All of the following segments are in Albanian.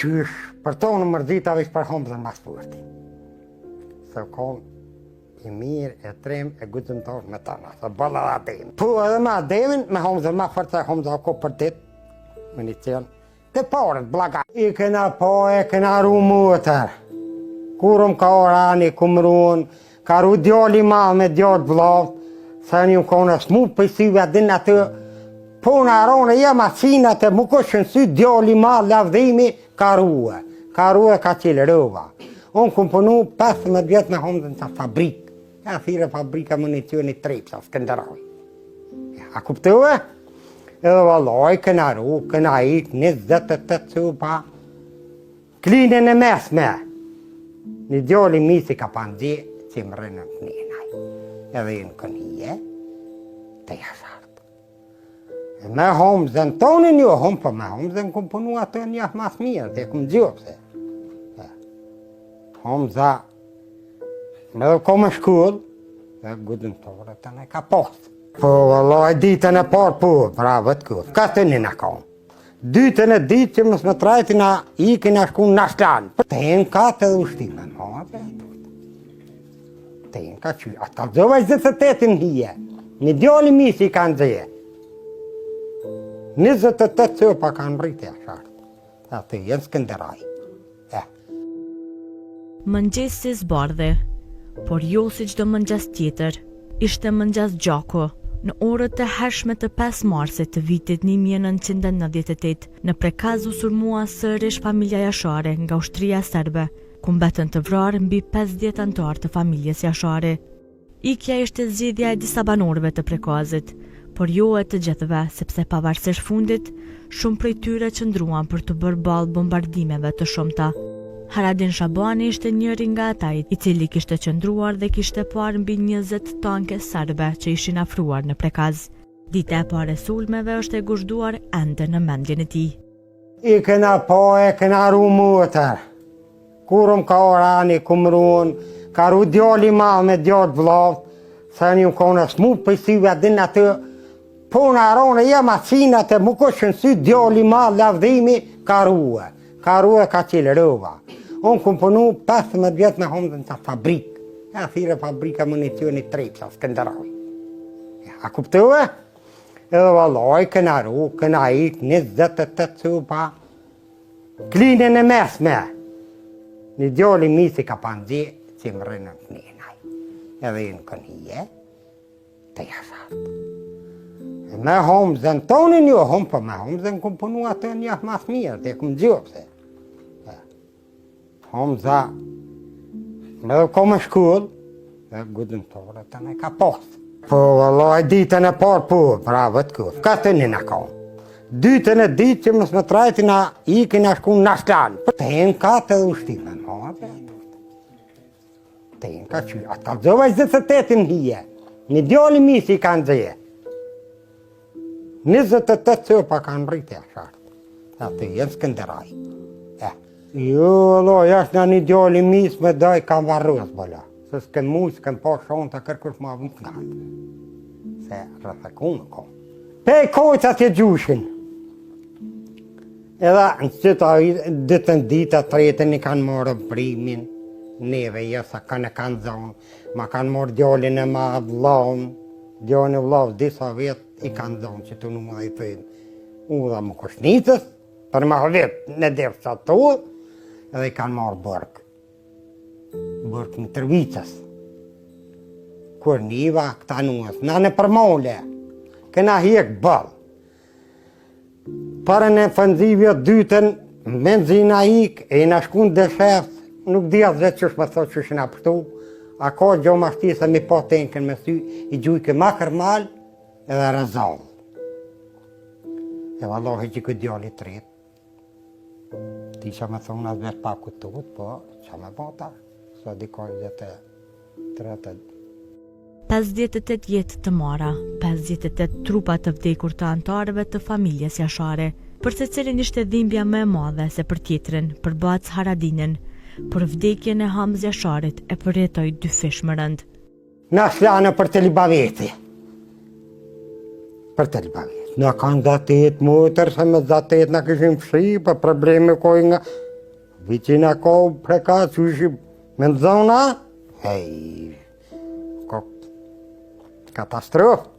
qysh, për tonë mërzita veç për Homzën mas përti. Se kom i mirë, e trem, e gudëmtar me tana, se bëlla dhe ademin. Po edhe me ademin, me Homzën ma fërta, Homzën ko për dit, me një cilë, të parët, blaga. I këna po, e këna ru mutër, kurëm ka orani, kumrun, ka ru djali ma me djallë vlavë, se një kone smu për syve, din atë, po në aronë jem asinat e mu këshën sy djali ma lavdhimi ka ruë ka qilë rëva. Unë kom punu 15 vjetë me Homzën sa fabrikë. Ja thire fabrika municioni Trepsa, Skënderaj. A kuptove? Edhe vallaj, këna ru, këna ikë, 28 cupa. Klinën e mesme. Një djali misi ka pandje, që më rënë të njënaj. Edhe në kënije, të jasartë. Me Homzën tonë një hom, për me Homzën kom punu atë njëfë mas mirë, të kom gjopse. Homza, me dhe kom e shkull, dhe gudën tore të ne ka postë. Po, vallaj, ditën e parë, po, bravo të kull, ka të një në kam. Dytën e ditë që mësë më trajti na ikin a shku në shlanë. Të jenë ka të dhe ushtime, të jenë ka që, ata dhova 28 hije, një djali misi i kanë dheje. 28 cupa kanë rritë e shartë, atë jenë Skënderaj. Mëngjes si zbardhe, por jo si çdo mëngjes tjetër, ishte mëngjes gjako, në orët e hershme të 5 marsit të vitit 1998, në prekaz u sulmua sërish familja Jashare nga ushtria serbe, ku mbetën të vrarë mbi 50 anëtar të familjes Jashare. Ikja ishte zgjedhja e disa banorëve të prekazit, por jo e të gjithëve, sepse pavarësisht fundit, shumë prej tyre qëndruan për të bërë ballë bombardimeve të shumta. Haradin Shabani ishte njëri nga ata i cili kishte qëndruar dhe kishte parë mbi 20 tanke serbe që ishin afruar në prekaz. Dita e parë e sulmeve është e guzhduar ende në mendjen e tij. I këna po, e këna ru mutër, kurëm ka orani, kumrun, ka ru djali ma me djallë vlavë, se një kone smu për syve, din atë, po në aronë jem asinat e mu këshën sy djali ma lavdhimi ka ruë ka qilë rëva. Unë kom punu 15 vjetë me Homzën sa fabrikë. Ja thire fabrika municioni Trepsa, Skënderaj. A kuptove? Edhe vallaj, këna ru, këna ikë, 28 cupa. Klinën e mesme. Një djali misi ka pandje, që më rënë të njënaj. Edhe në kënije, të jasartë. Me Homzën tonë një hom, për me Homzën kom punu atë njëfë mas mirë, të kom gjopse. Homza, me dhe kom e shkull, dhe gudën tore të ne ka postë. Po, vallaj, ditën e parë, po, bravo të kull, ka të një në kam. Dytën e ditë që mësë më trajti na ikin a shku në shlanë. Të jenë ka të dhe ushtime, të jenë ka që, ata dhova 28 hije, një djali misi i kanë dheje. 28 cupa kanë rritë e shartë, atë jenë Skënderaj. Jo, allo, jashtë nga një djali mis me daj kam varrës, bëlla. Se s'ken mu, s'ken pa shonë të kërkush ma vëmë të ngatë. Se rëthekunë kom. Pe kojtë atje gjushin. Edhe në qëta ditën dita tretën i kanë morë primin, neve jesa kanë zonë, ma kanë morë djallin e ma vlavën, djallin e vlavë disa vetë i kanë zonë që të numë dhe i thëjnë. U dhe më kushnitës, për ma vetë në devë që ato, edhe i kanë marrë bërk në tërvicës. Kur niva, këta nuës, na në përmole, këna hjek bëllë. Parën e fëndzivja dytën, benzina ik, e i në shkun dëshef, nuk dhja dhe qësh më thot që shina përtu, a ka gjo ma shtisa mi po tenken me sy, i gjujke ma kërmal, edhe rëzallë. E vallohi që këtë djalli tretë. Ti që me thonë atë vetë pa këtut, po që me bota, sa dikoj dhe të tretë. 58 jetë të mara, 58 trupa të vdekur të antarëve të familjes Jashare, për se cilin ishte dhimbja më e madhe se për tjetrin, për Bac Haradinin, për vdekjen e Hamz Jasharit e përjetoj dy fish më rënd. Na shlanë për të libaveti. Për të libaveti. Na kanë zatet motër, se me zatet na këshim fshi, për probleme koj nga Vicina ko preka qyshi me në zona, hej, ko katastrofë.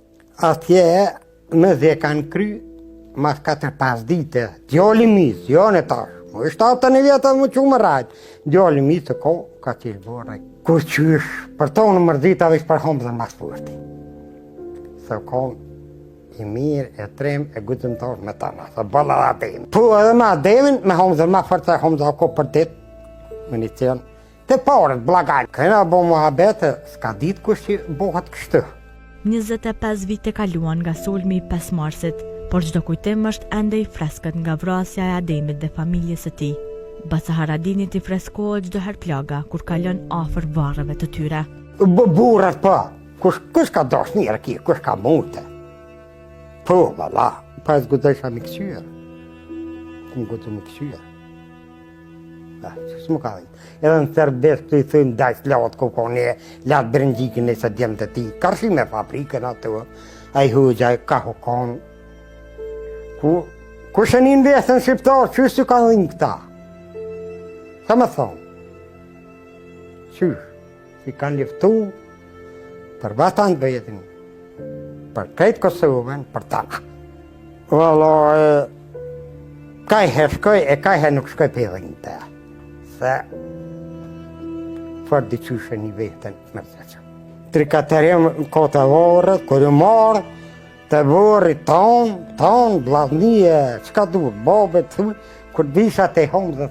Atje me dhe kanë kry, mas 4-5 dite, djoli mis, jo në tash, më 7 vjetë më që më rajtë, djoli mis të ko, ka qilë borë, kur qysh, për tonë mërzita vish për homë dhe në masporti. Se ko, i mirë, e trem, e gudëm tonë me tana, se bëlla dhe ademin. Po edhe me ademin, me homë dhe ma fërta, homë dhe ko për dit, me një cjenë, të parët, blagajnë. Këna bo muhabete, s'ka ditë kush që bohat kështu. 25 vite kaluan nga sulmi i 5 marsit, por çdo kujtim është ende i freskët nga vrasja e Ademit dhe familjes së tij. Basa Haradinit i freskohet çdo herë plaga kur kalon afër varreve të tyre. Burrat po, kush ka dosh mirë ki, kush ka mute. Po, valla, pa e zgudesha mi kësyër. Më gudu mi kësyër. Që s'mu ka dhejtë. Edhe në Serbes të i thëjmë dajs latë kokone, latë brëndjikin e së djemë të ti. Karshi me fabrikën atë, a i hëgja, ka hukon. Ku shënin vesën shqiptarë, qysh që ka dhejmë këta? Sa më thonë? Qysh, që kanë liftu për batan vetin, për krejtë Kosovën, për tana. Valla, ka i shkoj e ka i nuk shkoj për dhejmë të. Se për diqyshe një vetën mërzeqë. 3-4 kote vorët, kërë marë, të vorë tonë, blavnije, qka duhet, babet, thuj, kër disha të homë dhe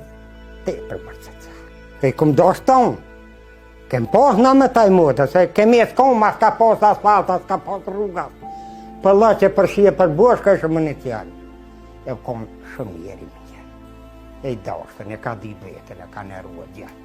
te për mërzeqë. E këm doshtë tonë, kem pas në me taj mëtë, se kemi e s'kom, ma s'ka pas asfalt, s'ka pas rrugat. Për la që përshie për bosh, ka shumë një tjallë. E kom shumë jeri me tjallë. E i dashtën, e ka di vetën, e ka në ruë djallë.